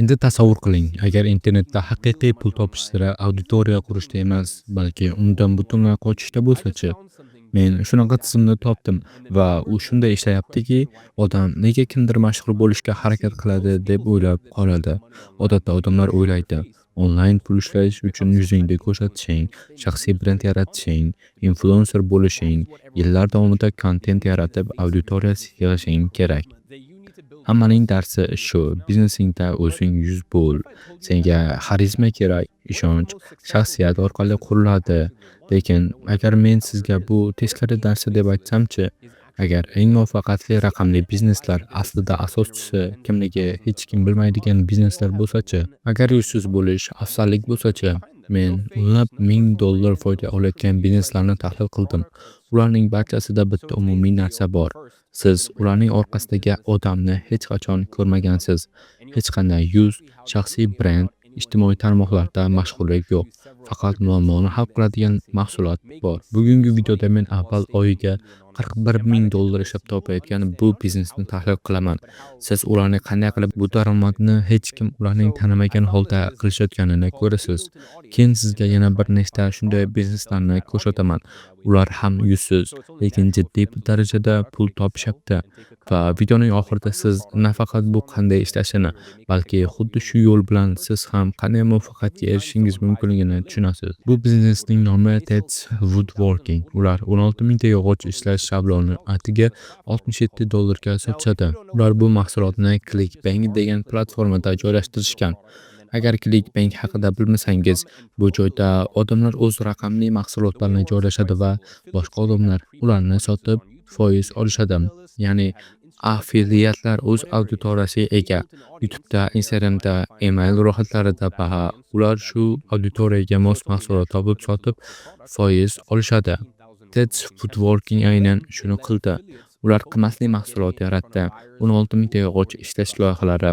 Endi tasavvur qiling, agar internetda haqiqiy pul topish siri auditoriya qurishda emas, balki undan butunlay qochishda bo'lsa-chi? Men shunaqa tizimni topdim va u shunday ishlayaptiki, odam nega kimdir mashhur bo'lishga harakat qiladi deb o'ylab qoladi. Odatda odamlar o'ylaydi, onlayn pul ishlash uchun yuzingni ko'rsatishing, shaxsiy brend yaratishing, influencer bo'lishing, yillar davomida kontent yaratib auditoriya yig'ishing kerak. Hammaning darsi shu, biznesingda o'zing yuz bo'l. Senga xarizma kerak, ishonch, shaxsiyat orqali quriladi. Lekin agar men sizga bu teskari darsi deb aytsam-chi, agar eng muvaffaqiyatli raqamli bizneslar aslida asoschisi kimligi hech kim bilmaydigan bizneslar bo'lsa-chi, agar yuzsiz bo'lish afzallik bo'lsa-chi, men o'nlab ming dollar foyda olayotgan bizneslarni tahlil qildim. Ularning barchasida bitta umumiy narsa bor. Siz ularning orqasidagi odamni hech qachon ko'rmagansiz. Hech qanday yuz, shaxsiy brend, ijtimoiy tarmoqlarda mashhurlik yo'q. Faqat muammoni hal qiladigan mahsulot bor. Bugungi videoda men avval oyiga 41 ming dollar ishlab topayotgan bu biznesni tahlil qilaman. Siz ularni qanday qilib bu daromadni hech kim ularning tanimagan holda qilishayotganini ko'rasiz. Keyin sizga yana bir nechta shunday bizneslarni ko'rsataman. Ular ham yuzsiz, lekin jiddiy darajada pul topishyapti. Va videoning oxirida siz nafaqat bu qanday ishlashini, balki xuddi shu yo'l bilan siz ham qanday muvaffaqiyatga erishishingiz mumkinligini tushunasiz. Bu biznesning nomi Ted's Woodworking. Ular 16 mingta yog'och ishlash shabloni atiga 67 dollarga sotishadi. Ular bu mahsulotni Clickbank degan platformada joylashtirishgan. Agar Clickbank haqida bilmasangiz, bu joyda odamlar o'z raqamli mahsulotlarini joylashadi va boshqa odamlar ularni sotib foiz olishadi. Ya'ni affiliatlar o'z auditoriyasiga ega. YouTube'da, Instagram'da, email ro'yxatlarida va ular shu auditoriyaga mos mahsulot topib sotib foiz olishadi. Ted's Woodworking aynan shuni qildi. Ular qimmatli mahsulot yaratdi, 16 mingta yog'och ishlash loyihalari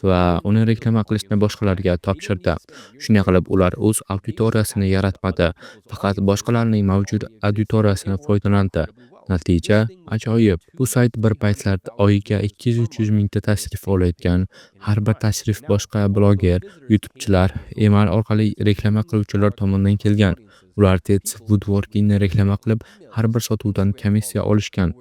va uni reklama qilishni boshqalarga topshirdi. Shunday qilib ular o'z auditoriyasini yaratmadi, faqat boshqalarning mavjud auditoriyasini foydalandi. Natija ajoyib. Bu sayt bir paytlarda oyiga 200-300 mingta tashrif olayotgan, har bir tashrif boshqa bloger, YouTube'chilar, email orqali reklama qiluvchilar tomonidan kelgan. Ular Ted's Woodworkingni reklama qilib, har bir sotuvdan komissiya olishgan.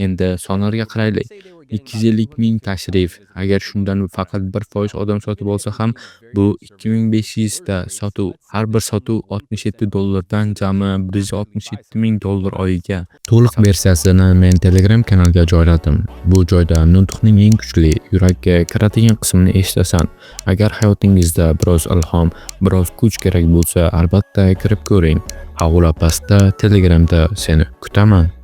Endi sonlarga qaraylik. 250 ming tashrif. Agar shundan faqat 1% odam sotib olsa ham, bu 2500 ta sotuv. Har bir sotuv 67 dollardan jami 167 ming dollar oyiga. To'liq versiyasini men Telegram kanalga joyladim. Bu joyda nutqning eng kuchli, yurakka kiradigan qismini eshitasan. Agar hayotingizda biroz ilhom, biroz kuch kerak bo'lsa, albatta kirib ko'ring. Havla pastda Telegramda seni kutaman.